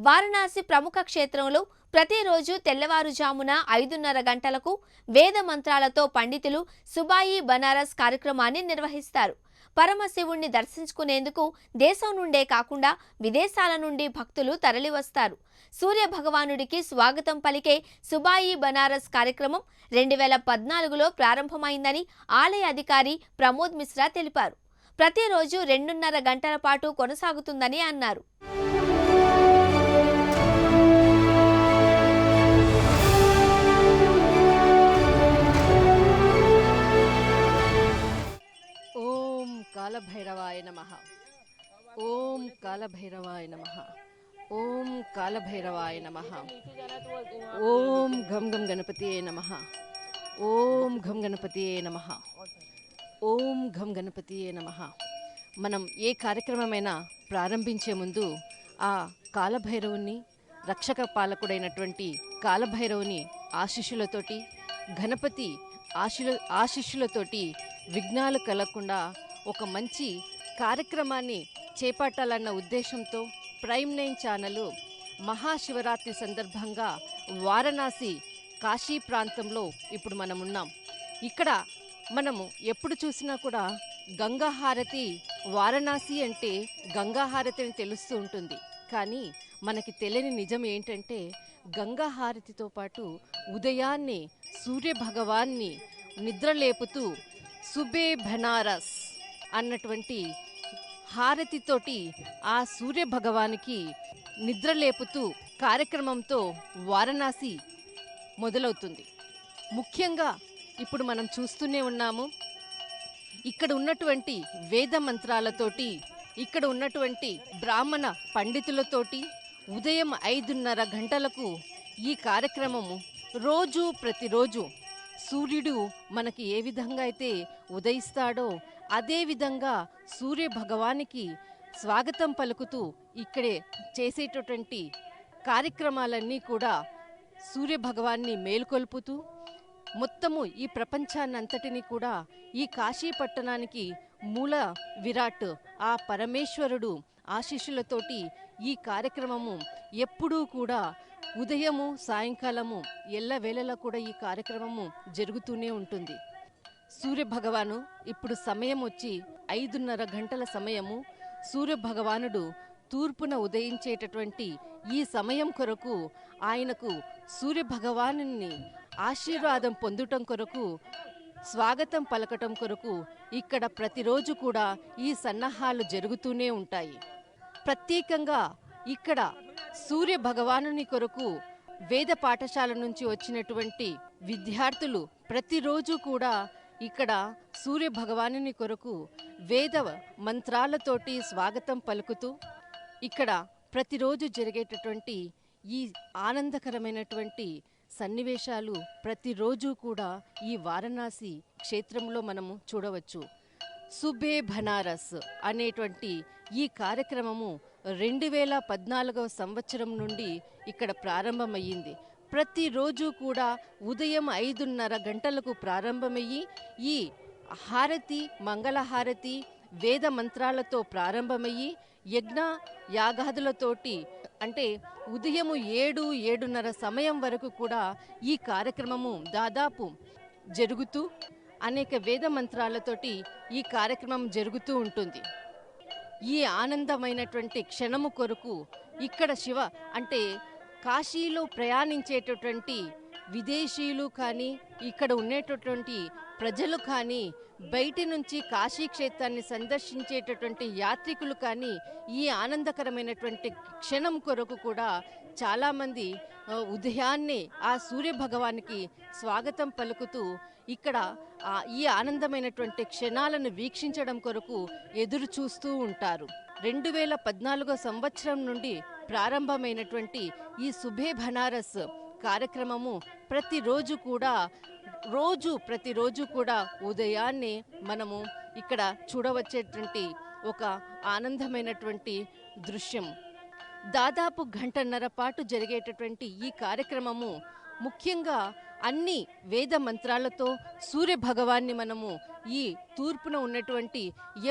వారణాసి ప్రముఖ క్షేత్రంలో ప్రతిరోజు తెల్లవారుజామున 5:30 గంటలకు వేద మంత్రాలతో పండితులు సుబాయి బనారస్ కార్యక్రమాన్ని నిర్వహిస్తారు. పరమశివుణ్ణి దర్శించుకునేందుకు దేశం నుండే కాకుండా విదేశాల నుండి భక్తులు తరలివస్తారు. సూర్య భగవానుడికి స్వాగతం పలికే సుబాయి బనారస్ కార్యక్రమం 2014లో ప్రారంభమైందని ఆలయ అధికారి ప్రమోద్ మిశ్రా తెలిపారు. ప్రతిరోజు 2:30 గంటల పాటు కొనసాగుతుందని అన్నారు. ఓం కాలభైరవాయ నమః. ఓం కాలభైరవాయ నమః. ఓం కాలభైరవాయ నమః. ఓం ఘం ఘం గణపతియే నమః. ఓం ఘం గణపతియే నమః. ఓం ఘం గణపతియే నమః. మనం ఏ కార్యక్రమమైనా ప్రారంభించే ముందు ఆ కాలభైరవుని, రక్షక పాలకుడైనటువంటి కాలభైరవుని ఆశీస్సులతోటి, గణపతి ఆశీస్సులతోటి విఘ్నాలు కలగకుండా ఒక మంచి కార్యక్రమాన్ని చేపట్టాలన్న ఉద్దేశంతో ప్రైమ్ 9 ఛానల్ మహాశివరాత్రి సందర్భంగా వారణాసి కాశీ ప్రాంతంలో ఇప్పుడు మనం ఉన్నాం. ఇక్కడ మనము ఎప్పుడు చూసినా కూడా గంగాహారతి, వారణాసి అంటే గంగాహారతి అని తెలుస్తూ ఉంటుంది. కానీ మనకి తెలియని నిజం ఏంటంటే గంగాహారతితో పాటు ఉదయాన్నే సూర్య భగవాన్ని నిద్రలేపుతూ సుబే బనారస్ అన్నటువంటి హారతితోటి ఆ సూర్య భగవానికి నిద్రలేపుతూ కార్యక్రమంతో వారణాసి మొదలవుతుంది. ముఖ్యంగా ఇప్పుడు మనం చూస్తూనే ఉన్నాము. ఇక్కడ ఉన్నటువంటి వేద మంత్రాలతోటి, ఇక్కడ ఉన్నటువంటి బ్రాహ్మణ పండితులతోటి ఉదయం 5:30 గంటలకు ఈ కార్యక్రమము ప్రతిరోజు సూర్యుడు మనకి ఏ విధంగా అయితే ఉదయిస్తాడో అదే విధంగా సూర్య భగవానికి స్వాగతం పలుకుతూ ఇక్కడే చేసేటటువంటి కార్యక్రమాలన్నీ కూడా సూర్య భగవాన్ని మేల్కొల్పుతూ మొత్తము ఈ ప్రపంచాన్నంతటినీ కూడా ఈ కాశీ పట్టణానికి మూల విరాట్ ఆ పరమేశ్వరుడు ఆశీస్సులతోటి ఈ కార్యక్రమము ఎప్పుడూ కూడా ఉదయము సాయంకాలము ఎల్లవేళలా కూడా ఈ కార్యక్రమము జరుగుతూనే ఉంటుంది. సూర్య భగవాను ఇప్పుడు సమయం వచ్చి 5:30 గంటల సమయము. సూర్య భగవానుడు తూర్పున ఉదయించేటటువంటి ఈ సమయం కొరకు ఆయనకు సూర్య భగవానుని ఆశీర్వాదం పొందటం కొరకు, స్వాగతం పలకటం కొరకు ఇక్కడ ప్రతిరోజు కూడా ఈ సన్నాహాలు జరుగుతూనే ఉంటాయి. ప్రత్యేకంగా ఇక్కడ సూర్య భగవానుని కొరకు వేద పాఠశాల నుంచి వచ్చినటువంటి విద్యార్థులు ప్రతిరోజు కూడా ఇక్కడ సూర్య భగవానుని కొరకు వేద మంత్రాలతోటి స్వాగతం పలుకుతూ ఇక్కడ ప్రతిరోజు జరిగేటటువంటి ఈ ఆనందకరమైనటువంటి సన్నివేశాలు ప్రతిరోజు కూడా ఈ వారణాసి క్షేత్రంలో మనము చూడవచ్చు. సుబే బనారస్ అనేటువంటి ఈ కార్యక్రమము 2014వ సంవత్సరం నుండి ఇక్కడ ప్రారంభమయ్యింది. ప్రతిరోజు కూడా ఉదయం 5:30 గంటలకు ప్రారంభమయ్యి ఈ హారతి, మంగళహారతి, వేద మంత్రాలతో ప్రారంభమయ్యి యజ్ఞ యాగాదులతోటి అంటే ఉదయము 7-7:30 సమయం వరకు కూడా ఈ కార్యక్రమము దాదాపు జరుగుతూ అనేక వేద మంత్రాలతోటి ఈ కార్యక్రమం జరుగుతూ ఉంటుంది. ఈ ఆనందమైనటువంటి క్షణము కొరకు ఇక్కడ అంటే కాశీలో ప్రయాణించేటటువంటి విదేశీయులు కానీ, ఇక్కడ ఉండేటటువంటి ప్రజలు కానీ, బయటి నుంచి కాశీ క్షేత్రాన్ని సందర్శించేటటువంటి యాత్రికులు కానీ ఈ ఆనందకరమైనటువంటి క్షణం కొరకు కూడా చాలామంది ఉదయాన్నే ఆ సూర్య భగవానికి స్వాగతం పలుకుతూ ఇక్కడ ఈ ఆనందమైనటువంటి క్షణాలను వీక్షించడం కొరకు ఎదురు చూస్తూ ఉంటారు. 2014 సంవత్సరం నుండి ప్రారంభమైనటువంటి ఈ సుబే బనారస్ కార్యక్రమము ప్రతిరోజు కూడా ఉదయాన్నే మనము ఇక్కడ చూడవచ్చేటువంటి ఒక ఆనందమైనటువంటి దృశ్యం. దాదాపు 1.5 గంటల పాటు జరిగేటటువంటి ఈ కార్యక్రమము ముఖ్యంగా అన్ని వేద మంత్రాలతో సూర్య భగవాన్ని మనము ఈ తూర్పున ఉన్నటువంటి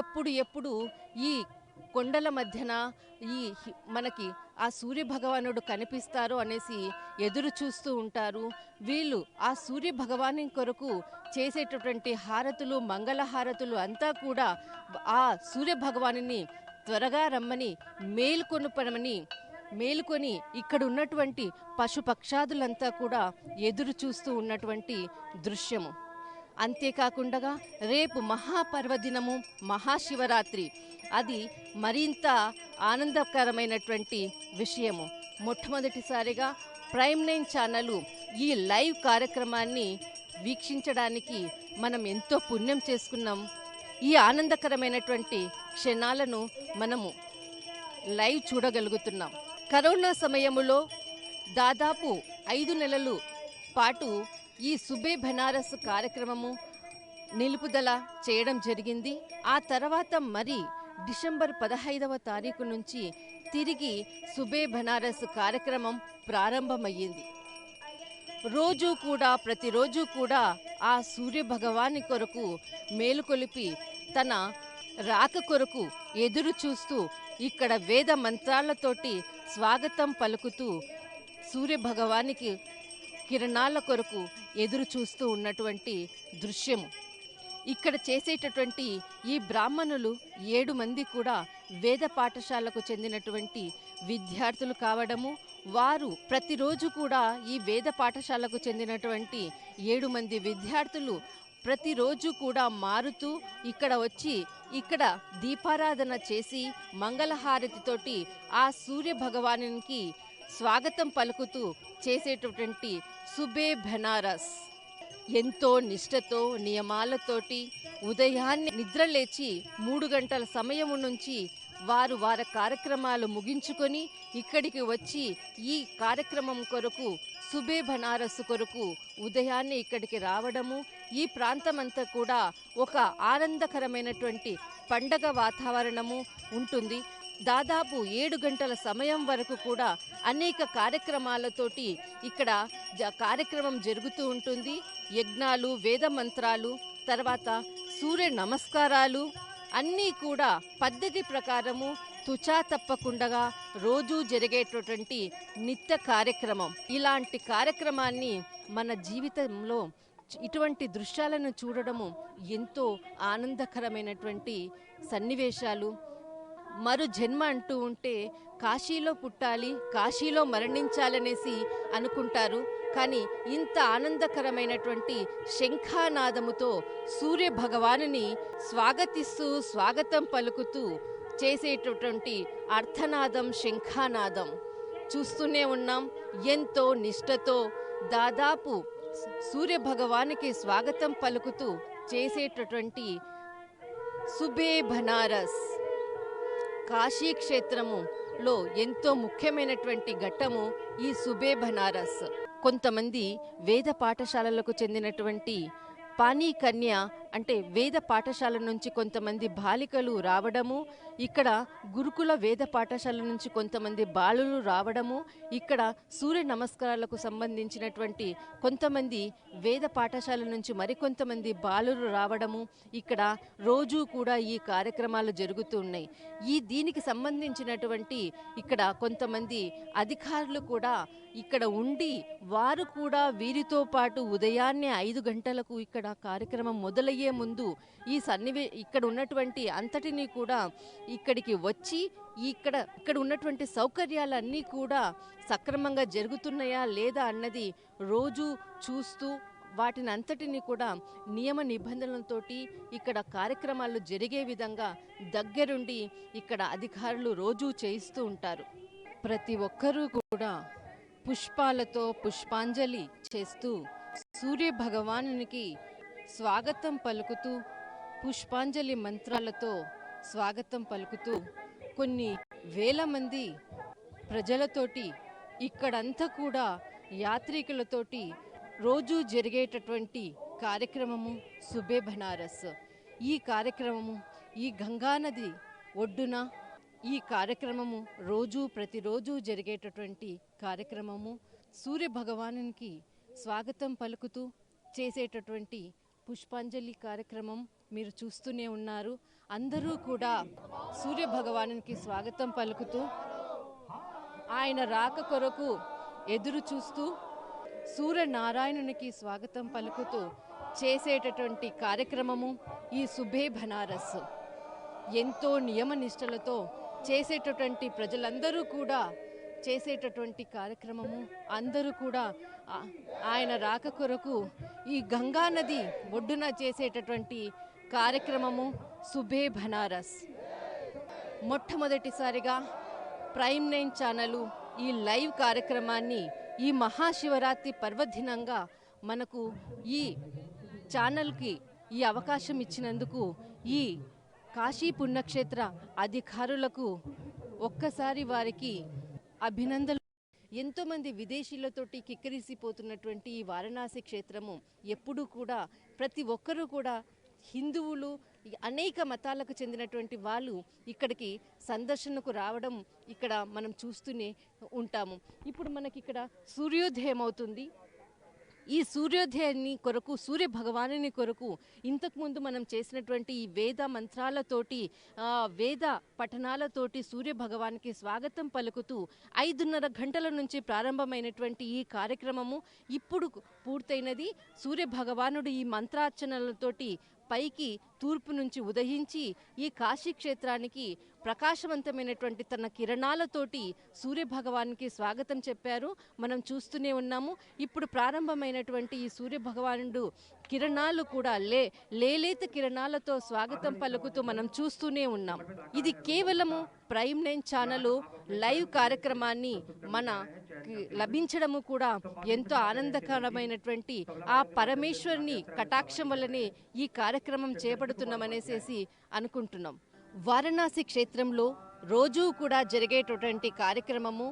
ఎప్పుడు ఈ కొండల మధ్యన మనకి ఆ సూర్య భగవానుడు కనిపిస్తారు అనేసి ఎదురు చూస్తూ ఉంటారు. వీళ్ళు ఆ సూర్య భగవాని కొరకు చేసేటటువంటి హారతులు, మంగళ హారతులు అంతా కూడా ఆ సూర్య భగవానుని త్వరగా రమ్మని మేలుకొని ఇక్కడ ఉన్నటువంటి పశుపక్షాదులంతా కూడా ఎదురు చూస్తూ ఉన్నటువంటి దృశ్యము. అంతేకాకుండా రేపు మహాపర్వదినము, మహాశివరాత్రి, అది మరింత ఆనందకరమైనటువంటి విషయము. మొట్టమొదటిసారిగా ప్రైమ్ 9 ఛానల్ ఈ లైవ్ కార్యక్రమాన్ని వీక్షించడానికి మనం ఎంతో పుణ్యం చేసుకున్నాం. ఈ ఆనందకరమైనటువంటి క్షణాలను మనము లైవ్ చూడగలుగుతున్నాం. కరోనా సమయములో దాదాపు 5 నెలలు పాటు ఈ సుబే బనారస్ కార్యక్రమము నిలుపుదల చేయడం జరిగింది. ఆ తర్వాత మరి డిసెంబర్ 15వ తారీఖు నుంచి తిరిగి సుబే బనారస్ కార్యక్రమం ప్రారంభమయ్యింది. ప్రతిరోజు కూడా ఆ సూర్య భగవాని కొరకు మేలుకొలిపి తన రాక కొరకు ఎదురు చూస్తూ ఇక్కడ వేద మంత్రాలతోటి స్వాగతం పలుకుతూ సూర్య భగవానికి కిరణాల కొరకు ఎదురు చూస్తూ ఉన్నటువంటి దృశ్యము. ఇక్కడ చేసేటటువంటి ఈ బ్రాహ్మణులు 7 మంది కూడా వేద పాఠశాలకు చెందినటువంటి విద్యార్థులు కావడము, వారు ప్రతిరోజు కూడా ఈ వేద పాఠశాలకు చెందినటువంటి 7 మంది విద్యార్థులు ప్రతిరోజు కూడా మారుతూ ఇక్కడ వచ్చి ఇక్కడ దీపారాధన చేసి మంగళహారతితోటి ఆ సూర్య భగవానునికి స్వాగతం పలుకుతూ చేసేటటువంటి సుబే బనారస్ ఎంతో నిష్ఠతో నియమాలతోటి ఉదయాన్నే నిద్రలేచి 3 గంటల సమయం నుంచి వారి కార్యక్రమాలు ముగించుకొని ఇక్కడికి వచ్చి ఈ కార్యక్రమం కొరకు సుబే బనారస్ కొరకు ఉదయాన్నే ఇక్కడికి రావడము, ఈ ప్రాంతమంతా కూడా ఒక ఆనందకరమైనటువంటి పండగ వాతావరణము ఉంటుంది. దాదాపు 7 గంటల సమయం వరకు కూడా అనేక కార్యక్రమాలతోటి ఇక్కడ కార్యక్రమం జరుగుతూ ఉంటుంది. యజ్ఞాలు, వేద మంత్రాలు, తర్వాత సూర్య నమస్కారాలు అన్నీ కూడా పద్ధతి ప్రకారము తుచా తప్పకుండా రోజు జరిగేటటువంటి నిత్య కార్యక్రమం. ఇలాంటి కార్యక్రమాన్ని మన జీవితంలో ఇటువంటి దృశ్యాలను చూడడము ఎంతో ఆనందకరమైనటువంటి సన్నివేశాలు. మరు జన్మ అంటూ ఉంటే కాశీలో పుట్టాలి, కాశీలో మరణించాలనేసి అనుకుంటారు. కానీ ఇంత ఆనందకరమైనటువంటి శంఖానాదముతో సూర్య భగవానుని స్వాగతిస్తూ స్వాగతం పలుకుతూ చేసేటటువంటి అర్థనాదం, శంఖానాదం చూస్తూనే ఉన్నాం. ఎంతో నిష్ఠతో దాదాపు సూర్య భగవానికి స్వాగతం పలుకుతూ చేసేటటువంటి సుబే బనారస్ కాశీ క్షేత్రములో ఎంతో ముఖ్యమైనటువంటి ఘట్టము ఈ సుబే బనారస్. కొంతమంది వేద పాఠశాలలకు చెందినటువంటి పానీ కన్య అంటే వేద పాఠశాల నుంచి కొంతమంది బాలికలు రావడము, ఇక్కడ గురుకుల వేద పాఠశాల నుంచి కొంతమంది బాలులు రావడము, ఇక్కడ సూర్య నమస్కారాలకు సంబంధించినటువంటి కొంతమంది వేద పాఠశాల నుంచి మరికొంతమంది బాలురు రావడము, ఇక్కడ రోజు కూడా ఈ కార్యక్రమాలు జరుగుతూ ఉన్నాయి. దీనికి సంబంధించినటువంటి ఇక్కడ కొంతమంది అధికారులు కూడా ఇక్కడ ఉండి వారు కూడా వీరితో పాటు ఉదయాన్నే 5 గంటలకు ఇక్కడ కార్యక్రమం మొదలయ్యే ముందు ఇక్కడ ఉన్నటువంటి అంతటినీ కూడా ఇక్కడికి వచ్చి ఇక్కడ ఉన్నటువంటి సౌకర్యాలన్నీ కూడా సక్రమంగా జరుగుతున్నాయా లేదా అన్నది రోజు చూస్తూ వాటిని అంతటిని కూడా నియమ నిబంధనలతోటి ఇక్కడ కార్యక్రమాలు జరిగే విధంగా దగ్గరుండి ఇక్కడ అధికారులు రోజు చేయిస్తూ ఉంటారు. ప్రతి ఒక్కరూ కూడా పుష్పాలతో పుష్పాంజలి చేస్తూ సూర్య భగవానునికి స్వాగతం పలుకుతూ పుష్పాంజలి మంత్రాలతో స్వాగతం పలుకుతూ కొన్ని వేల మంది ప్రజలతోటి ఇక్కడంతా కూడా యాత్రికులతోటి రోజు జరిగేటటువంటి కార్యక్రమము సుబే బనారస్. ఈ కార్యక్రమము ఈ గంగానది ఒడ్డున ఈ కార్యక్రమము ప్రతిరోజు జరిగేటటువంటి కార్యక్రమము. సూర్య భగవానునికి స్వాగతం పలుకుతూ చేసేటటువంటి పుష్పాంజలి కార్యక్రమం మీరు చూస్తూనే ఉన్నారు. అందరూ కూడా సూర్య భగవానునికి స్వాగతం పలుకుతూ ఆయన రాక కొరకు ఎదురు చూస్తూ సూర్యనారాయణునికి స్వాగతం పలుకుతూ చేసేటటువంటి కార్యక్రమము ఈ సుబే బనారస్. ఎంతో నియమ నిష్టలతో చేసేటటువంటి ప్రజలందరూ కూడా చేసేటటువంటి కార్యక్రమము. అందరూ కూడా ఆయన రాక కొరకు ఈ గంగా నది ఒడ్డున చేసేటటువంటి కార్యక్రమము సుబే బనారస్. మొట్టమొదటిసారిగా ప్రైమ్ 9 ఛానల్ ఈ లైవ్ కార్యక్రమాన్ని ఈ మహాశివరాత్రి పర్వదినంగా మనకు ఈ ఛానల్కి ఈ అవకాశం ఇచ్చినందుకు ఈ కాశీ పుణ్యక్షేత్ర అధికారులకు ఒక్కసారి వారికి అభినందనలు. ఎంతోమంది విదేశీయులతోటి కిక్కిరిసిపోతున్నటువంటి ఈ వారణాసి క్షేత్రము ఎప్పుడూ కూడా ప్రతి ఒక్కరూ కూడా హిందువులు అనేక మతాలకు చెందినటువంటి వాళ్ళు ఇక్కడికి సందర్శనకు రావడం ఇక్కడ మనం చూస్తూనే ఉంటాము. ఇప్పుడు మనకి ఇక్కడ సూర్యోదయం అవుతుంది. ఈ సూర్యోదయాన్ని కొరకు సూర్య భగవానుని కొరకు ఇంతకుముందు మనం చేసినటువంటి ఈ వేద మంత్రాలతోటి వేద పఠనాలతోటి సూర్య భగవానికి స్వాగతం పలుకుతూ 5:30 గంటల నుంచి ప్రారంభమైనటువంటి ఈ కార్యక్రమము ఇప్పుడు పూర్తయినది. సూర్య భగవానుడు ఈ మంత్రార్చనలతోటి పైకి తూర్పు నుంచి ఉదయించి ఈ కాశీ క్షేత్రానికి ప్రకాశవంతమైనటువంటి తన కిరణాలతోటి సూర్య భగవానికి స్వాగతం చెప్పారు. మనం చూస్తూనే ఉన్నాము. ఇప్పుడు ప్రారంభమైనటువంటి ఈ సూర్య భగవానుడు కిరణాలు కూడా లేలేత కిరణాలతో స్వాగతం పలుకుతూ మనం చూస్తూనే ఉన్నాం. ఇది కేవలము ప్రైమ్ 9 ఛానల్ లైవ్ కార్యక్రమాన్ని మన లభించడము కూడా ఎంతో ఆనందకరమైనటువంటి ఆ పరమేశ్వరుని కటాక్షం వల్లనే ఈ కార్యక్రమం చేపడుతున్నామనేసి అనుకుంటున్నాం. వారణాసి క్షేత్రంలో రోజూ కూడా జరిగేటటువంటి కార్యక్రమము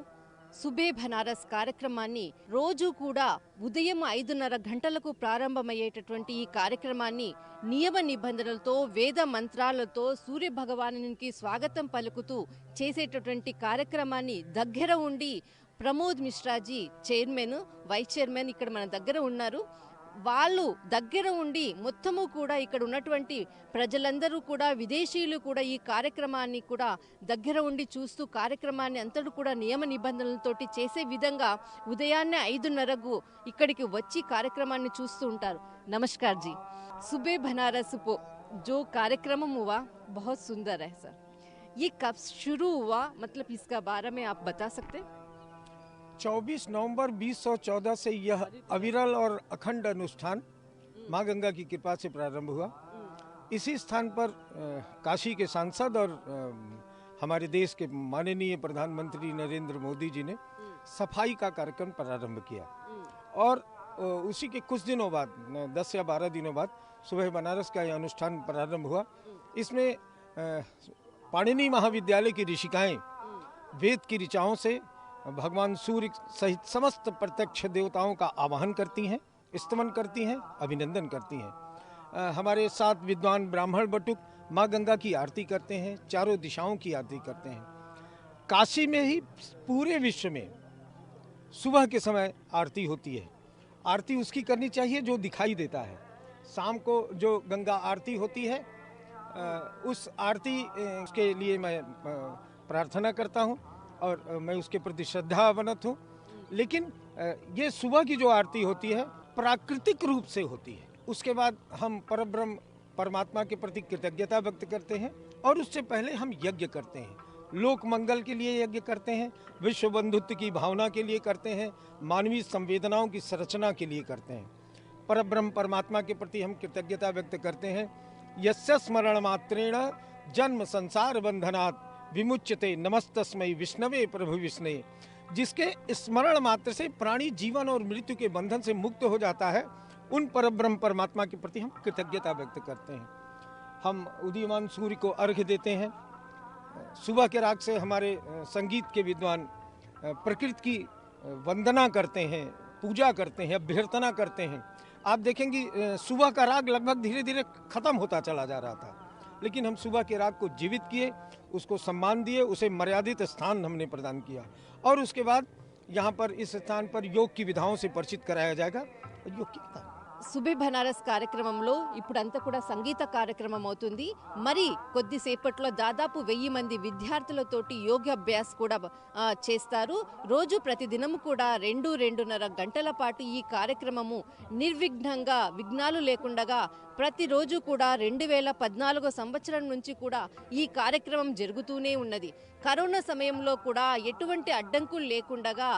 సుబే బనారస్ కార్యక్రమాన్ని రోజు కూడా ఉదయం 5:30 గంటలకు ప్రారంభమయ్యేటటువంటి ఈ కార్యక్రమాన్ని నియమ నిబంధనలతో వేద మంత్రాలతో సూర్య భగవానునికి స్వాగతం పలుకుతూ చేసేటటువంటి కార్యక్రమాన్ని దగ్గర ఉండి Pramod Mishraji chairman vice chairman ఇక్కడ మన దగ్గర ఉన్నారు. వాళ్ళు దగ్గర ఉండి మొత్తము కూడా ఇక్కడ ఉన్నటువంటి ప్రజలందరూ కూడా విదేశీయులు కూడా ఈ కార్యక్రమాన్ని కూడా దగ్గర ఉండి చూస్తూ కార్యక్రమాన్ని అంతటా కూడా నియమ నిబంధనలతోటి చేసే విధంగా ఉదయాన్నే 5:30కు ఇక్కడికి వచ్చి కార్యక్రమాన్ని చూస్తూ ఉంటారు. నమస్కార్ जी, सुबह बनारस को जो कार्यक्रम हुआ बहुत सुंदर है सर. ये कब शुरू हुआ, मतलब इसका बारे में आप बता सकते हैं? 24 नवंबर 2014 से यह अविरल और अखंड अनुष्ठान माँ गंगा की कृपा से प्रारंभ हुआ. इसी स्थान पर काशी के सांसद और हमारे देश के माननीय प्रधानमंत्री नरेंद्र मोदी जी ने सफाई का कार्यक्रम प्रारंभ किया और उसी के कुछ दिनों बाद 10 या 12 दिनों बाद सुबह बनारस का यह अनुष्ठान प्रारंभ हुआ. इसमें पाणिनि महाविद्यालय की ऋषिकाएं वेद की ऋचाओं से भगवान सूर्य सहित समस्त प्रत्यक्ष देवताओं का आवाहन करती हैं, स्तमन करती हैं, अभिनंदन करती हैं. हमारे साथ विद्वान ब्राह्मण बटुक माँ गंगा की आरती करते हैं, चारों दिशाओं की आरती करते हैं. काशी में ही पूरे विश्व में सुबह के समय आरती होती है. आरती उसकी करनी चाहिए जो दिखाई देता है. शाम को जो गंगा आरती होती है उस आरती के लिए मैं प्रार्थना करता हूँ और मैं उसके प्रति श्रद्धावनत हूँ. लेकिन ये सुबह की जो आरती होती है प्राकृतिक रूप से होती है. उसके बाद हम परब्रह्म परमात्मा के प्रति कृतज्ञता व्यक्त करते हैं और उससे पहले हम यज्ञ करते हैं. लोक मंगल के लिए यज्ञ करते हैं, विश्व बंधुत्व की भावना के लिए करते हैं, मानवीय संवेदनाओं की संरचना के लिए करते हैं. परब्रह्म परमात्मा के प्रति हम कृतज्ञता व्यक्त करते हैं. यस्य स्मरण मात्रेण जन्म संसार बंधनात् विमुच्यते नमस्तस्मै विष्णवे प्रभु विष्णे. जिसके स्मरण मात्र से प्राणी जीवन और मृत्यु के बंधन से मुक्त हो जाता है, उन परब्रह्म परमात्मा के प्रति हम कृतज्ञता व्यक्त करते हैं. हम उदीयमान सूर्य को अर्घ्य देते हैं. सुबह के राग से हमारे संगीत के विद्वान प्रकृति की वंदना करते हैं, पूजा करते हैं, अभ्यर्थना करते हैं. आप देखेंगे सुबह का राग लगभग धीरे धीरे खत्म होता चला जा रहा था, लेकिन हम सुबह के राग को जीवित किए, उसको सम्मान दिए, उसे मर्यादित स्थान हमने प्रदान किया. और उसके बाद यहाँ पर इस स्थान पर योग की विधाओं से परिचित कराया जाएगा. योग की विधा సుబే బనారస్ కార్యక్రమంలో ఇప్పుడంతా కూడా సంగీత కార్యక్రమం అవుతుంది. మరి కొద్దిసేపట్లో దాదాపు 1000 మంది విద్యార్థులతోటి యోగాభ్యాస్ కూడా చేస్తారు. రోజు ప్రతిదినం కూడా 2-2.5 గంటల పాటు ఈ కార్యక్రమము నిర్విఘ్నంగా, విఘ్నాలు లేకుండా ప్రతిరోజు కూడా 2014 సంవత్సరం నుంచి కూడా ఈ కార్యక్రమం జరుగుతూనే ఉన్నది. కరోనా సమయంలో కూడా ఎటువంటి అడ్డంకులు లేకుండా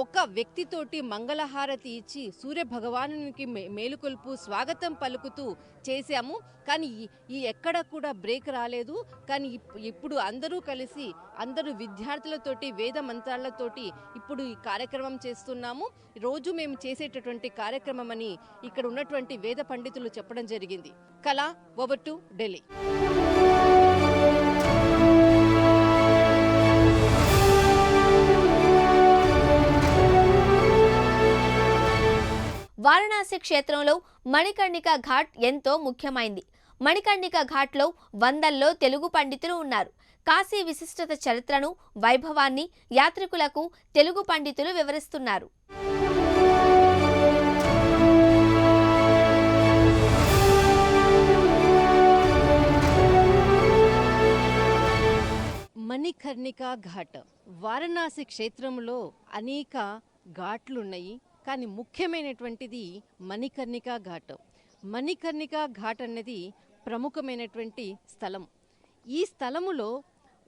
ఒక వ్యక్తితోటి మంగళహారతి ఇచ్చి సూర్య భగవానునికి మేలుకొల్పు స్వాగతం పలుకుతూ చేశాము. కానీ ఈ ఎక్కడ కూడా బ్రేక్ రాలేదు. కానీ ఇప్పుడు అందరూ కలిసి అందరూ విద్యార్థులతోటి వేద మంత్రాలతోటి ఇప్పుడు ఈ కార్యక్రమం చేస్తున్నాము. రోజు మేము చేసేటటువంటి కార్యక్రమం అని ఇక్కడ ఉన్నటువంటి వేద పండితులు చెప్పడం జరిగింది. కళ ఓవర్ టు ఢిల్లీ. వారణాసి క్షేత్రంలో మణికర్ణిక ఘాట్ ఎంతో ముఖ్యమైంది. మణికర్ణిక ఘాట్లో వందల్లో తెలుగు పండితులు ఉన్నారు. కాశీ విశిష్టత చరిత్రను, వైభవాన్ని యాత్రికులకు తెలుగు పండితులు వివరిస్తున్నారు. మణికర్ణిక ఘాట్ వారణాసి క్షేత్రంలో అనేక ఘాట్లున్నాయి. కానీ ముఖ్యమైనటువంటిది మణికర్ణిక ఘాట్. మణికర్ణిక ఘాట్ అన్నది ప్రముఖమైనటువంటి స్థలం. ఈ స్థలములో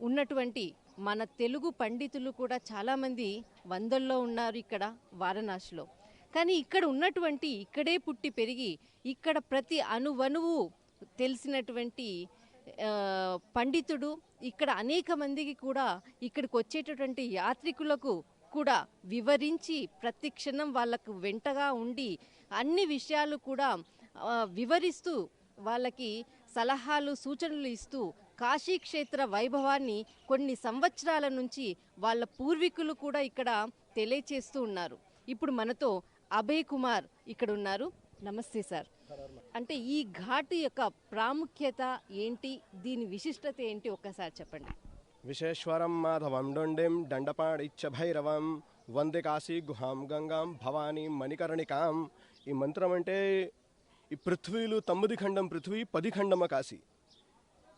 ఉన్నటువంటి మన తెలుగు పండితులు కూడా చాలామంది వందల్లో ఉన్నారు ఇక్కడ వారణాసిలో. కానీ ఇక్కడ ఉన్నటువంటి, ఇక్కడే పుట్టి పెరిగి ఇక్కడ ప్రతి అణువణువు తెలిసినటువంటి పండితుడు, ఇక్కడ అనేక మందికి కూడా ఇక్కడికి వచ్చేటటువంటి యాత్రికులకు కూడా వివరించి ప్రతి క్షణం వాళ్ళకు వెంటగా ఉండి అన్ని విషయాలు కూడా వివరిస్తూ వాళ్ళకి సలహాలు, సూచనలు ఇస్తూ కాశీక్షేత్ర వైభవాన్ని కొన్ని సంవత్సరాల నుంచి వాళ్ళ పూర్వీకులు కూడా ఇక్కడ తెలియచేస్తూ ఉన్నారు. ఇప్పుడు మనతో అభయ్ కుమార్ ఇక్కడ ఉన్నారు. నమస్తే సార్. అంటే ఈ ఘాటు యొక్క ప్రాముఖ్యత ఏంటి, దీని విశిష్టత ఏంటి ఒక్కసారి చెప్పండి. విశ్వేశ్వరం మాధవం డొండెం దండపాడిచ్చ భైరవం వందే కాశీ గుహాం గంగాం భవానీ మణికర్ణికాం. ఈ మంత్రం అంటే ఈ పృథ్వీలు 9 ఖండం పృథ్వీ, 10 ఖండమ కాశీ.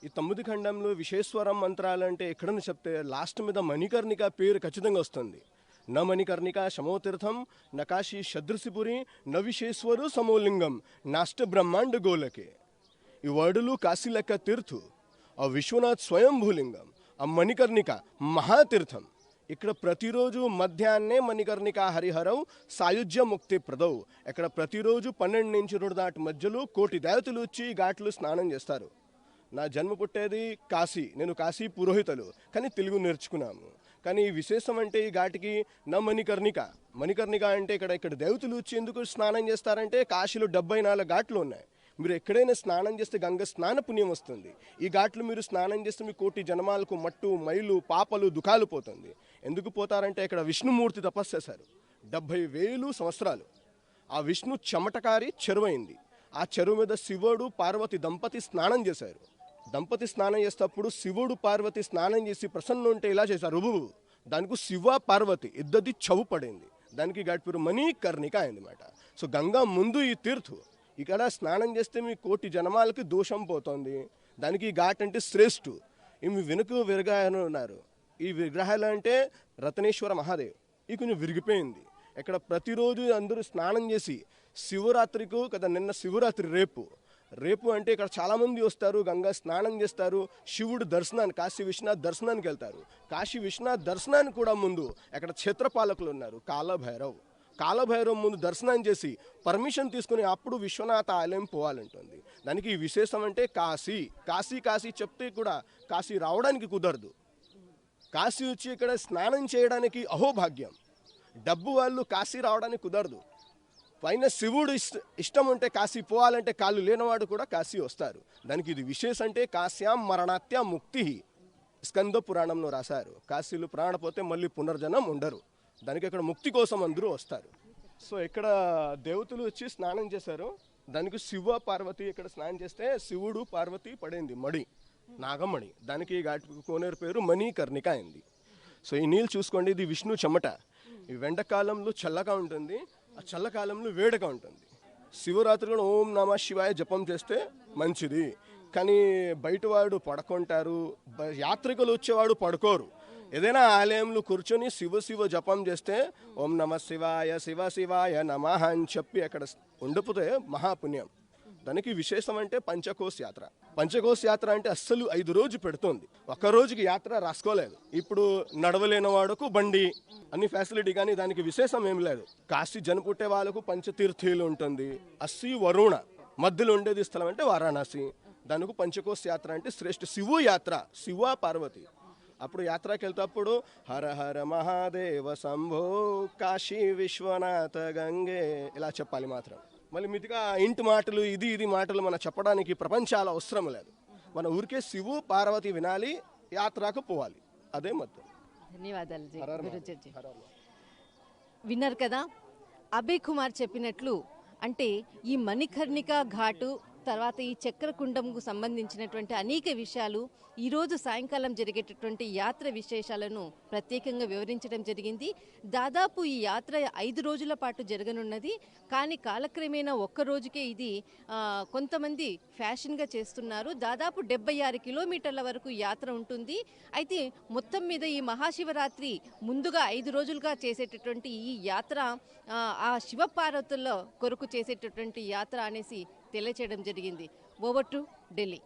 ఈ 9 ఖండంలో విశ్వేశ్వరం మంత్రాలంటే ఎక్కడని చెప్తే లాస్ట్ మీద మణికర్ణిక పేరు ఖచ్చితంగా వస్తుంది. న మణికర్ణిక శమోతీర్థం న కాశీ షదృశిపురి న విశ్వేశ్వరు సమోలింగం నాష్ట బ్రహ్మాండ గోలకే. ఈ వర్డులు కాశీ లెక్క తీర్థు, ఆ విశ్వనాథ్ స్వయంభూలింగం, ఆ మణికర్ణిక మహాతీర్థం. ఇక్కడ ప్రతిరోజు మధ్యాహ్నే మణికర్ణిక హరిహరవు సాయుధ్య ముక్తి ప్రదౌ. ఇక్కడ ప్రతిరోజు 12 నుంచి 2 మధ్యలో 1 కోటి దేవతలు వచ్చి ఘాట్లు స్నానం చేస్తారు. నా జన్మ పుట్టేది కాశీ, నేను కాశీ పురోహితులు, కానీ తెలుగు నేర్చుకున్నాము. కానీ ఈ విశేషం అంటే ఈ ఘాటికి నా మణికర్ణిక. మణికర్ణిక అంటే ఇక్కడ దేవతలు వచ్చి ఎందుకు స్నానం చేస్తారంటే కాశీలో 74 ఘాట్లు ఉన్నాయి. మీరు ఎక్కడైనా స్నానం చేస్తే గంగ స్నాన పుణ్యం వస్తుంది. ఈ ఘాట్లు మీరు స్నానం చేస్తే మీ 1 కోటి జన్మాలకు మట్టు, మైలు, పాపలు, దుఃఖాలు పోతుంది. ఎందుకు పోతారంటే ఇక్కడ విష్ణుమూర్తి తపస్సు చేశారు 70,000 సంవత్సరాలు. ఆ విష్ణు చెమటకారి చెరువైంది. ఆ చెరువు మీద శివుడు పార్వతి దంపతి స్నానం చేశారు. దంపతి స్నానం చేసేటప్పుడు శివుడు పార్వతి స్నానం చేసి ప్రసన్న ఉంటే ఇలా చేశారు. దానికి శివ పార్వతి ఇద్దరిది చవు పడింది. దానికి ఘాట్ పేరు మణికర్ణిక అయిందన్నమాట. సో గంగా ముందు ఈ తీర్థు, ఇక్కడ స్నానం చేస్తే మీ 1 కోటి జన్మాలకి దోషం పోతుంది. దానికి ఈ ఘాట్ అంటే శ్రేష్ఠు. ఇవి వెనుక విగ్రహాలు ఉన్నారు. ఈ విగ్రహాలు అంటే రత్నేశ్వర మహాదేవ్. ఈ కొంచెం విరిగిపోయింది. ఇక్కడ ప్రతిరోజు అందరూ స్నానం చేసి శివరాత్రికు కదా, నిన్న శివరాత్రి రేపు అంటే ఇక్కడ చాలామంది వస్తారు, గంగా స్నానం చేస్తారు, శివుడు దర్శనాన్ని, కాశీ విశ్వనాథ్ దర్శనానికి వెళ్తారు. కాశీ విశ్వనాథ్ దర్శనానికి కూడా ముందు అక్కడ క్షేత్రపాలకులు ఉన్నారు, కాలభైరవ్ ముందు దర్శనం చేసి పర్మిషన్ తీసుకుని అప్పుడు విశ్వనాథ ఆలయం పోవాలంటుంది. దానికి ఈ విశేషం అంటే కాశీ చెప్తే కూడా కాశీ రావడానికి కుదరదు. కాశీ వచ్చి ఇక్కడ స్నానం చేయడానికి అహోభాగ్యం. డబ్బు వాళ్ళు కాశీ రావడానికి కుదరదు. పైన శివుడు ఇష్టం ఉంటే కాశీ పోవాలంటే కాళ్ళు లేనివాడు కూడా కాశీ వస్తారు. దానికి ఇది విశేషం అంటే కాశ్యాం మరణాత్య ముక్తి. స్కంద పురాణంలో రాశారు, కాశీలు ప్రాణపోతే మళ్ళీ పునర్జనం ఉండరు. దానికి ఇక్కడ ముక్తి కోసం అందరూ వస్తారు. సో ఇక్కడ దేవతలు వచ్చి స్నానం చేశారు. దానికి శివ పార్వతి ఇక్కడ స్నానం చేస్తే శివుడు పార్వతి పడింది మడి, నాగమణి. దానికి కోనేరు పేరు మణికర్ణిక అయింది. సో ఈ నీళ్ళు చూసుకోండి, ఇది విష్ణు చెమట. ఈ ఎండాకాలంలో చల్లగా ఉంటుంది, ఆ చల్లకాలంలో వేడిగా ఉంటుంది. శివరాత్రిలో ఓం నమ శివాయ జపం చేస్తే మంచిది. కానీ బయటవాడు పడుకుంటారు, యాత్రికులు వచ్చేవాడు పడుకోరు. ఏదైనా ఆలయంలో కూర్చొని శివ జపం చేస్తే ఓం నమ శివాయ శివ శివాయ నమః అని చెప్పి అక్కడ ఉండిపోతే మహాపుణ్యం. దానికి విశేషం అంటే పంచకోశ యాత్ర. పంచకోశ యాత్ర అంటే అస్సలు 5 రోజు పెడుతుంది. ఒక్క రోజుకి యాత్ర రాసుకోలేదు. ఇప్పుడు నడవలేని వాడుకు బండి అన్ని ఫెసిలిటీ, కానీ దానికి విశేషం ఏం లేదు. కాశీ జనపుట్టే వాళ్ళకు పంచతీర్థీలు ఉంటుంది. అస్సి వరుణ మధ్యలో ఉండేది స్థలం అంటే వారాణసి. దానికి పంచకోశ యాత్ర అంటే శ్రేష్ఠ శివు యాత్ర, శివ పార్వతి. అప్పుడు యాత్రకి వెళ్తేప్పుడు హర హర మహాదేవ శంభో కాశీ విశ్వనాథ గంగే ఇలా చెప్పాలి మాత్రం. మళ్ళీ మితిగా ఇంటి మాటలు ఇది మాటలు మన చెప్పడానికి ప్రపంచాల అవసరం లేదు. మన ఊరికే శివు పార్వతి వినాలి, యాత్రకు పోవాలి, అదే మొత్తం. ధన్యవాదాలు గురుజీ. విన్నారు కదా అభయ్ కుమార్ చెప్పినట్లు, అంటే ఈ మణికర్ణిక ఘాటు తర్వాత ఈ చక్రకుండంకు సంబంధించినటువంటి అనేక విషయాలు ఈరోజు సాయంకాలం జరిగేటటువంటి యాత్ర విశేషాలను ప్రత్యేకంగా వివరించడం జరిగింది. దాదాపు ఈ యాత్ర 5 రోజుల పాటు జరగనున్నది. కానీ కాలక్రమేణా ఒక్క రోజుకే ఇది కొంతమంది ఫ్యాషన్గా చేస్తున్నారు. దాదాపు 76 కిలోమీటర్ల వరకు యాత్ర ఉంటుంది. అయితే మొత్తం మీద ఈ మహాశివరాత్రి ముందుగా 5 రోజులుగా చేసేటటువంటి ఈ యాత్ర ఆ శివపార్వతుల కొరకు చేసేటటువంటి యాత్ర అనేసి తెలియచేయడం జరిగింది. Over to Delhi.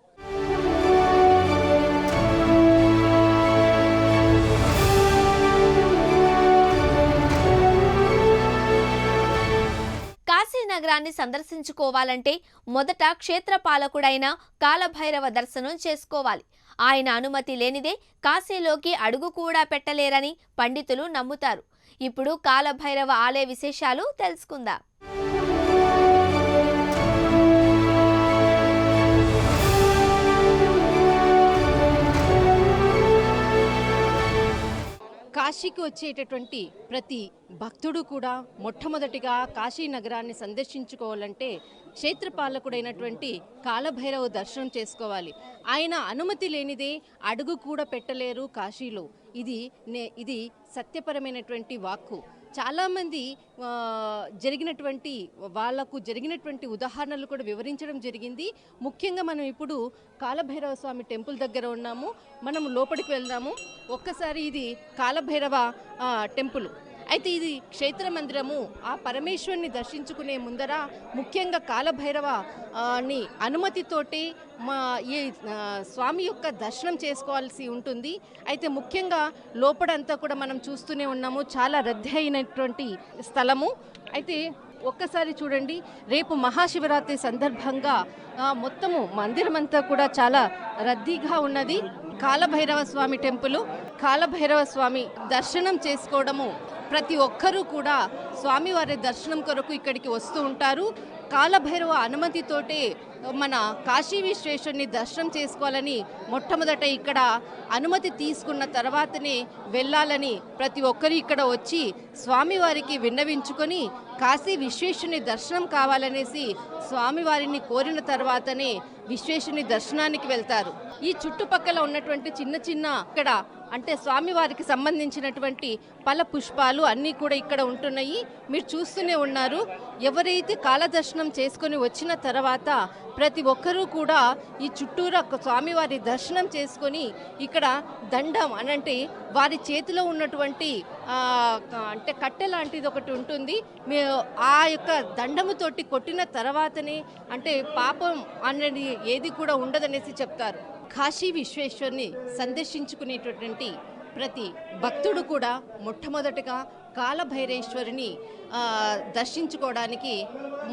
కాశీనగరాన్ని సందర్శించుకోవాలంటే మొదట క్షేత్రపాలకుడైన కాలభైరవ దర్శనం చేసుకోవాలి. ఆయన అనుమతి లేనిదే కాశీలోకి అడుగు కూడా పెట్టలేరని పండితులు నమ్ముతారు. ఇప్పుడు కాలభైరవ ఆలయ విశేషాలు తెలుసుకుందాం. కాశీకి వచ్చేటటువంటి ప్రతి భక్తుడు కూడా మొట్టమొదటిగా కాశీ నగరాన్ని సందర్శించుకోవాలంటే క్షేత్రపాలకుడైనటువంటి కాలభైరవ దర్శనం చేసుకోవాలి. ఆయన అనుమతి లేనిదే అడుగు కూడా పెట్టలేరు కాశీలో. ఇది సత్యపరమైనటువంటి వాక్కు. చాలామంది జరిగినటువంటి ఉదాహరణలు కూడా వివరించడం జరిగింది. ముఖ్యంగా మనం ఇప్పుడు కాలభైరవ స్వామి టెంపుల్ దగ్గర ఉన్నాము. మనం లోపలికి వెళ్దాము. ఒక్కసారి ఇది కాలభైరవ టెంపుల్. అయితే ఇది క్షేత్ర మందిరము. ఆ పరమేశ్వరుని దర్శించుకునే ముందర ముఖ్యంగా కాలభైరవ ని అనుమతితోటి ఈ స్వామి యొక్క దర్శనం చేసుకోవాల్సి ఉంటుంది. అయితే ముఖ్యంగా లోపడంతా కూడా మనం చూస్తూనే ఉన్నాము, చాలా రద్దీ అయినటువంటి స్థలము. అయితే ఒక్కసారి చూడండి, రేపు మహాశివరాత్రి సందర్భంగా మొత్తము మందిరం అంతా కూడా చాలా రద్దీగా ఉన్నది. కాలభైరవ స్వామి టెంపుల్. కాలభైరవ స్వామి దర్శనం చేసుకోవడము ప్రతి ఒక్కరూ కూడా స్వామివారి దర్శనం కొరకు ఇక్కడికి వస్తూ ఉంటారు. కాలభైరవ అనుమతితోటే మన కాశీ విశ్వేశ్వరుని దర్శనం చేసుకోవాలని మొట్టమొదట ఇక్కడ అనుమతి తీసుకున్న తర్వాతనే వెళ్ళాలని ప్రతి ఒక్కరు ఇక్కడ వచ్చి స్వామివారికి విన్నవించుకొని కాశీ విశ్వేశ్వరుని దర్శనం కావాలనేసి స్వామివారిని కోరిన తర్వాతనే విశ్వేశ్వరుని దర్శనానికి వెళ్తారు. ఈ చుట్టుపక్కల ఉన్నటువంటి చిన్న ఇక్కడ అంటే స్వామివారికి సంబంధించినటువంటి ఫల పుష్పాలు అన్నీ కూడా ఇక్కడ ఉంటున్నాయి. మీరు చూస్తూనే ఉన్నారు. ఎవరైతే కాలదర్శనం చేసుకొని వచ్చిన తర్వాత ప్రతి ఒక్కరూ కూడా ఈ చుట్టూరా స్వామివారి దర్శనం చేసుకొని ఇక్కడ దండం అనంటే వారి చేతిలో ఉన్నటువంటి అంటే కట్టె లాంటిది ఒకటి ఉంటుంది. ఆ యొక్క దండముతోటి కొట్టిన తర్వాతనే అంటే పాపం అనేది ఏది కూడా ఉండదనేసి చెప్తారు. కాశీ విశ్వేశ్వరుని సందర్శించుకునేటటువంటి ప్రతి భక్తుడు కూడా మొట్టమొదటిగా కాలభైరేశ్వరిని దర్శించుకోవడానికి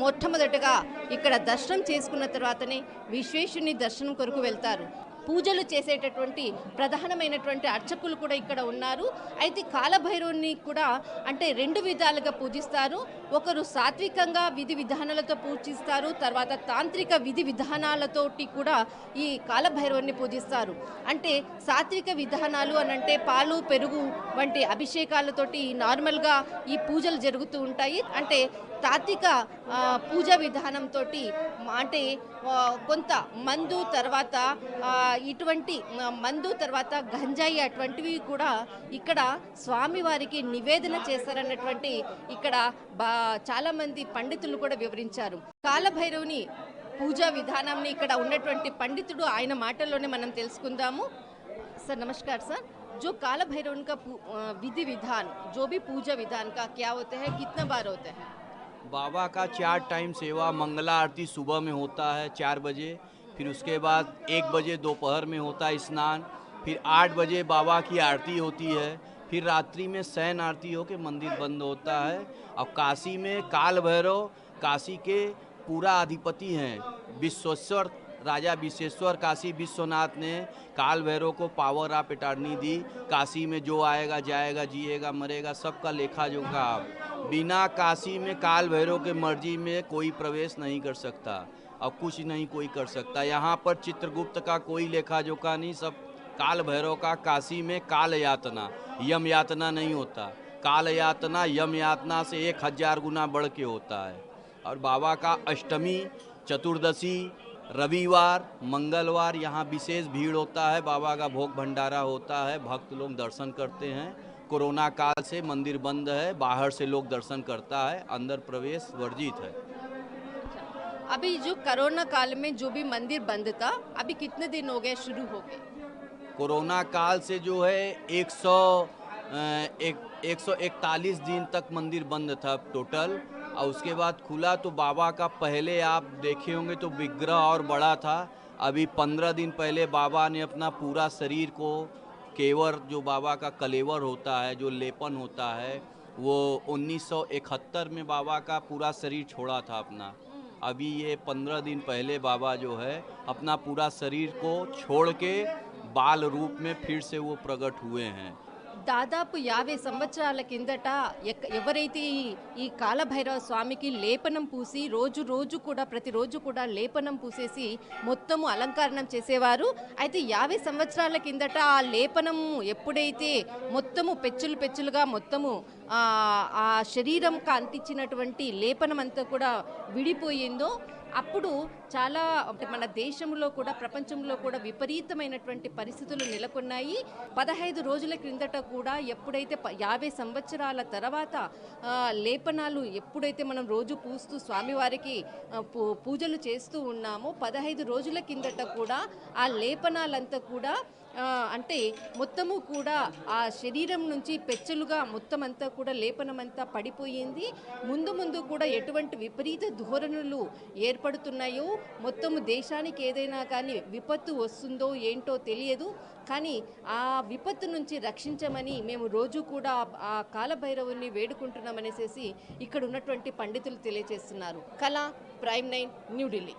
మొట్టమొదటిగా ఇక్కడ దర్శనం చేసుకున్న తర్వాతనే విశ్వేశ్వరుని దర్శనం కొరకు వెళ్తారు. పూజలు చేసేటటువంటి ప్రధానమైనటువంటి అర్చకులు కూడా ఇక్కడ ఉన్నారు. అయితే కాలభైరవుని కూడా అంటే 2 విధాలుగా పూజిస్తారు. ఒకరు సాత్వికంగా విధి విధానాలతో పూజిస్తారు, తర్వాత తాంత్రిక విధి విధానాలతోటి కూడా ఈ కాలభైరవుని పూజిస్తారు. అంటే సాత్విక విధానాలు అనంటే పాలు పెరుగు వంటి అభిషేకాలతోటి నార్మల్గా ఈ పూజలు జరుగుతూ ఉంటాయి. అంటే తాత్విక పూజా విధానంతో అంటే కొంత మందు తర్వాత ఇటువంటి మందు తర్వాత గంజాయి అటువంటివి కూడా ఇక్కడ స్వామివారికి నివేదన చేస్తారన్నటువంటి ఇక్కడ చాలా మంది పండితులు కూడా వివరించారు. కాలభైరవుని పూజా విధానాన్ని ఇక్కడ ఉన్నటువంటి పండితుడు ఆయన మాటల్లోనే మనం తెలుసుకుందాము. सर नमस्कार सर, जो काला भैरव का विधि विधान जो भी पूजा विधान का क्या होता है, कितना बार होता है? बाबा का 4 टाइम सेवा, मंगला आरती सुबह में होता है 4 बजे, फिर उसके बाद 1 बजे दोपहर में होता है स्नान, फिर 8 बजे बाबा की आरती होती है, फिर रात्रि में शयन आरती हो के मंदिर बंद होता है। अब काशी में काल भैरव काशी के पूरा अधिपति हैं। विश्वेश्वर राजा विश्वेश्वर काशी विश्वनाथ ने काल भैरव को पावर ऑफ अटॉर्नी दी। काशी में जो आएगा जाएगा जिएगा मरेगा सबका लेखा जोखा। बिना काशी में काल भैरव के मर्जी में कोई प्रवेश नहीं कर सकता और कुछ नहीं कोई कर सकता। यहाँ पर चित्रगुप्त का कोई लेखा जोखा नहीं, सब काल भैरव का। काशी में काल यातना यम यातना नहीं होता, काल यातना यम यातना से 1000 गुना बढ़ के होता है। और बाबा का अष्टमी, चतुर्दशी, रविवार, मंगलवार यहाँ विशेष भीड़ होता है। बाबा का भोग भंडारा होता है, भक्त लोग दर्शन करते हैं। कोरोना काल से मंदिर बंद है, बाहर से लोग दर्शन करता है, अंदर प्रवेश वर्जित है। अभी जो कोरोना काल में जो भी मंदिर बंद था, अभी कितने दिन हो गए शुरू हो गए? कोरोना काल से जो है 141 दिन तक मंदिर बंद था टोटल, और उसके बाद खुला। तो बाबा का पहले आप देखे होंगे तो विग्रह और बड़ा था। अभी 15 दिन पहले बाबा ने अपना पूरा शरीर को केवर, जो बाबा का कलेवर होता है, जो लेपन होता है, वो 1971 में बाबा का पूरा शरीर छोड़ा था अपना। अभी ये 15 दिन पहले बाबा जो है अपना पूरा शरीर को छोड़ के बाल रूप में फिर से वो प्रकट हुए हैं। దాదాపు 50 సంవత్సరాల కిందట ఎవరైతే ఈ కాలభైరవ స్వామికి లేపనం పూసి రోజు కూడా ప్రతిరోజు కూడా లేపనం పూసేసి మొత్తము అలంకరణం చేసేవారు. అయితే 50 సంవత్సరాల కిందట ఆ లేపనం ఎప్పుడైతే మొత్తము పెచ్చులుగా మొత్తము ఆ శరీరంకి అంటించినటువంటి లేపనం అంతా కూడా విడిపోయిందో అప్పుడు చాలా మన దేశంలో కూడా ప్రపంచంలో కూడా విపరీతమైనటువంటి పరిస్థితులు నెలకొన్నాయి. 15 రోజుల క్రిందట కూడా ఎప్పుడైతే 50 సంవత్సరాల తర్వాత లేపనాలు ఎప్పుడైతే మనం రోజు పూస్తూ స్వామివారికి పూజలు చేస్తూ ఉన్నామో 15 రోజుల కిందట కూడా ఆ లేపనాలంతా కూడా అంటే మొత్తము కూడా ఆ శరీరం నుంచి పెచ్చలుగా మొత్తం అంతా కూడా లేపనమంతా పడిపోయింది. ముందు కూడా ఎటువంటి విపరీత ధోరణులు ఏర్పడుతున్నాయో, మొత్తము దేశానికి ఏదైనా కానీ విపత్తు వస్తుందో ఏంటో తెలియదు. కానీ ఆ విపత్తు నుంచి రక్షించమని మేము రోజు కూడా ఆ కాలభైరవుని వేడుకుంటున్నామనేసి ఇక్కడ ఉన్నటువంటి పండితులు తెలియజేస్తున్నారు. కళ, ప్రైమ్ 9, న్యూఢిల్లీ.